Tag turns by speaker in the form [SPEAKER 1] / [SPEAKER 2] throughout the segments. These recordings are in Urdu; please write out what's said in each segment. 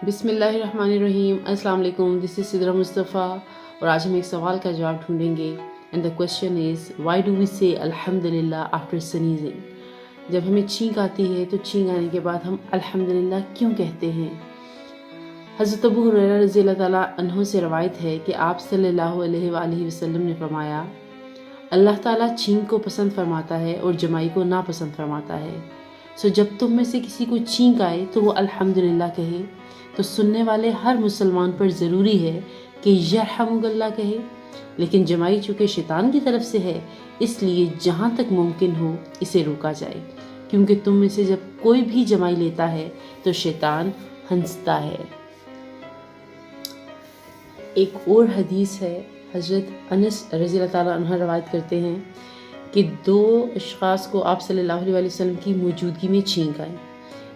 [SPEAKER 1] بسم اللہ الرحمن الرحیم. السلام علیکم. دس از سدرہ مصطفیٰ اور آج ہم ایک سوال کا جواب ڈھونڈیں گے. And the question is why do we سے الحمد للہ آفٹر سنیزنگ. جب ہمیں چھینک آتی ہے تو چھینک آنے کے بعد ہم الحمد للہ کیوں کہتے ہیں؟ حضرت ابو ہریرہ رضی اللہ تعالیٰ عنہ سے روایت ہے کہ آپ صلی اللہ علیہ وآلہ وسلم نے فرمایا اللہ تعالیٰ چھینک کو پسند فرماتا ہے اور جمائی کو ناپسند فرماتا ہے. سو جب تم میں سے کسی کو چھینک آئے تو وہ الحمد للہ کہے. تو سننے والے ہر مسلمان پر ضروری ہے کہ یرحمک اللہ کہے. لیکن جمائی چونکہ شیطان کی طرف سے ہے اس لیے جہاں تک ممکن ہو اسے روکا جائے، کیونکہ تم میں سے جب کوئی بھی جمائی لیتا ہے تو شیطان ہنستا ہے. ایک اور حدیث ہے، حضرت انس رضی اللہ تعالیٰ عنہ روایت کرتے ہیں کہ دو اشخاص کو آپ صلی اللہ علیہ وسلم کی موجودگی میں چھینک آئے.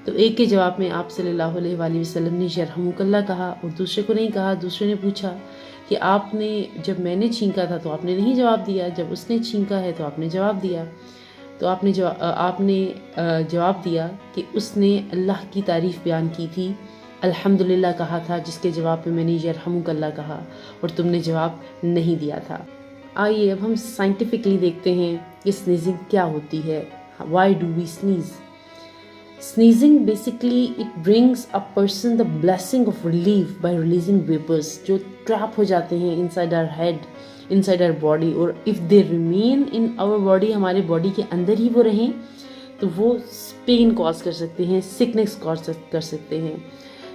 [SPEAKER 1] تو ایک کے جواب میں آپ صلی اللہ علیہ وآلہ وسلم نے یرحمک اللہ کہا اور دوسرے کو نہیں کہا. دوسرے نے پوچھا کہ آپ نے جب میں نے چھینکا تھا تو آپ نے نہیں جواب دیا، جب اس نے چھینکا ہے تو آپ نے جواب دیا. تو آپ نے جواب دیا کہ اس نے اللہ کی تعریف بیان کی تھی، الحمدللہ کہا تھا، جس کے جواب پہ میں نے یرحمک اللہ کہا اور تم نے جواب نہیں دیا تھا. آئیے اب ہم سائنٹیفکلی دیکھتے ہیں کہ سنیزنگ کیا ہوتی ہے. Why do we sneeze? Sneezing basically it brings a person the blessing of relief by releasing vapors جو trap ہو جاتے ہیں inside our head, inside our body, اور if they remain in our body ہمارے باڈی کے اندر ہی وہ رہیں تو وہ پین کاز کر سکتے ہیں، سکنس کاز کر سکتے ہیں.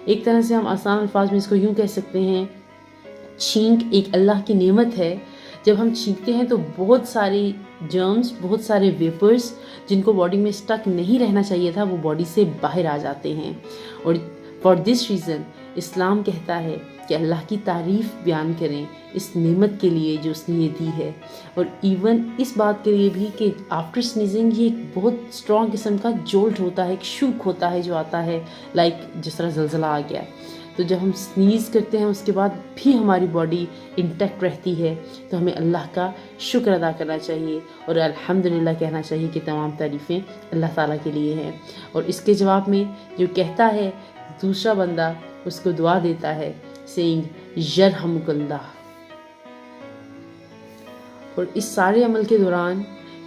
[SPEAKER 1] ایک طرح سے ہم آسان الفاظ میں اس کو یوں کہہ سکتے ہیں، چھینک ایک اللہ کی نعمت ہے. جب ہم چھینکتے ہیں تو بہت ساری جرمز، بہت سارے ویپرز جن کو باڈی میں اسٹک نہیں رہنا چاہیے تھا وہ باڈی سے باہر آ جاتے ہیں. اور فار دس ریزن اسلام کہتا ہے کہ اللہ کی تعریف بیان کریں اس نعمت کے لیے جو اس نے یہ دی ہے. اور ایون اس بات کے لیے بھی کہ آفٹر سنیزنگ یہ ایک بہت اسٹرانگ قسم کا جولٹ ہوتا ہے، ایک شوک ہوتا ہے جو آتا ہے، لائک جس طرح زلزلہ آ گیا. تو جب ہم سنیز کرتے ہیں اس کے بعد بھی ہماری باڈی انٹیکٹ رہتی ہے تو ہمیں اللہ کا شکر ادا کرنا چاہیے اور الحمدللہ کہنا چاہیے کہ تمام تعریفیں اللہ تعالیٰ کے لیے ہیں. اور اس کے جواب میں جو کہتا ہے دوسرا بندہ اس کو دعا دیتا ہے سینگ یرحمک اللہ. اور اس سارے عمل کے دوران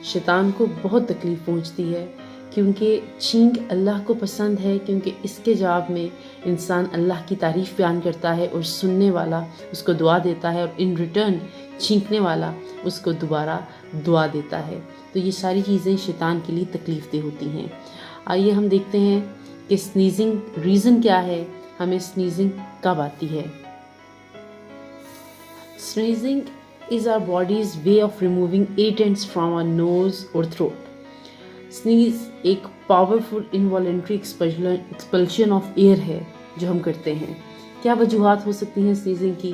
[SPEAKER 1] شیطان کو بہت تکلیف پہنچتی ہے کیونکہ چھینک اللہ کو پسند ہے، کیونکہ اس کے جواب میں انسان اللہ کی تعریف بیان کرتا ہے اور سننے والا اس کو دعا دیتا ہے اور ان ریٹرن چھینکنے والا اس کو دوبارہ دعا دیتا ہے. تو یہ ساری چیزیں شیطان کے لیے تکلیف دہ ہوتی ہیں. آئیے ہم دیکھتے ہیں کہ سنیزنگ ریزن کیا ہے، ہمیں سنیزنگ کب آتی ہے. Sneezing is our body's way of removing irritants from our nose or throat. Sneeze ایک پاورفل انوالنٹری ایکسپلشن آف ایئر ہے جو ہم کرتے ہیں. کیا وجوہات ہو سکتی ہیں سنیزنگ کی؟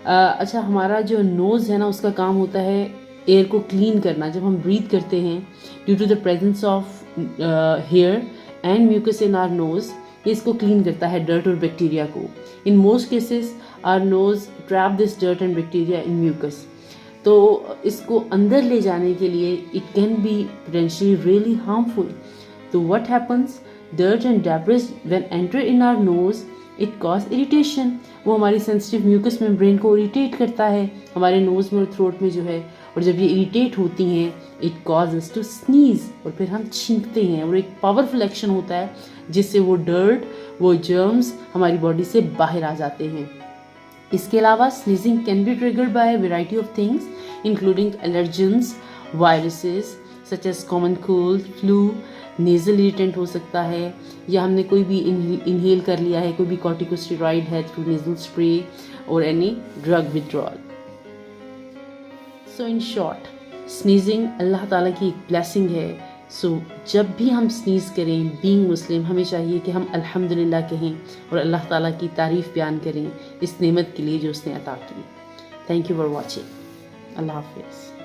[SPEAKER 1] اچھا، ہمارا جو نوز ہے نا اس کا کام ہوتا ہے ایئر کو کلین کرنا. جب ہم بریتھ کرتے ہیں due to the presence of hair and mucus in our nose, یہ اس کو کلین کرتا ہے ڈرٹ اور بیکٹیریا کو. In most cases our nose trap this dirt and bacteria in mucus. تو اس کو اندر لے جانے کے لیے it can be potentially really harmful. تو what happens, dirt and debris when enter in our nose it causes irritation. وہ ہماری سینسٹیو میوکس میمبرین کو اریٹیٹ کرتا ہے ہمارے نوز میں اور تھروٹ میں جو ہے. اور جب یہ اریٹیٹ ہوتی ہیں اٹ کازز ٹو سنیز اور پھر ہم چھینکتے ہیں اور ایک پاورفل ایکشن ہوتا ہے جس سے وہ ڈرٹ، وہ جرمز ہماری باڈی سے باہر آ جاتے ہیں. اس کے علاوہ sneezing can be triggered by variety of things including allergens, viruses such as common cold, flu, nasal irritant ہو سکتا ہے، یا ہم نے کوئی بھی انہیل کر لیا ہے، کوئی بھی کارٹیکوسٹیرائڈ ہے تھرو نیزل اسپرے اور any drug withdrawal. So in short sneezing اللہ تعالیٰ کی ایک بلیسنگ ہے. سو جب بھی ہم سنیز کریں بینگ مسلم ہمیں چاہیے کہ ہم الحمدللہ کہیں اور اللہ تعالیٰ کی تعریف بیان کریں اس نعمت کے لیے جو اس نے عطا کی. Thank you for watching. اللہ حافظ.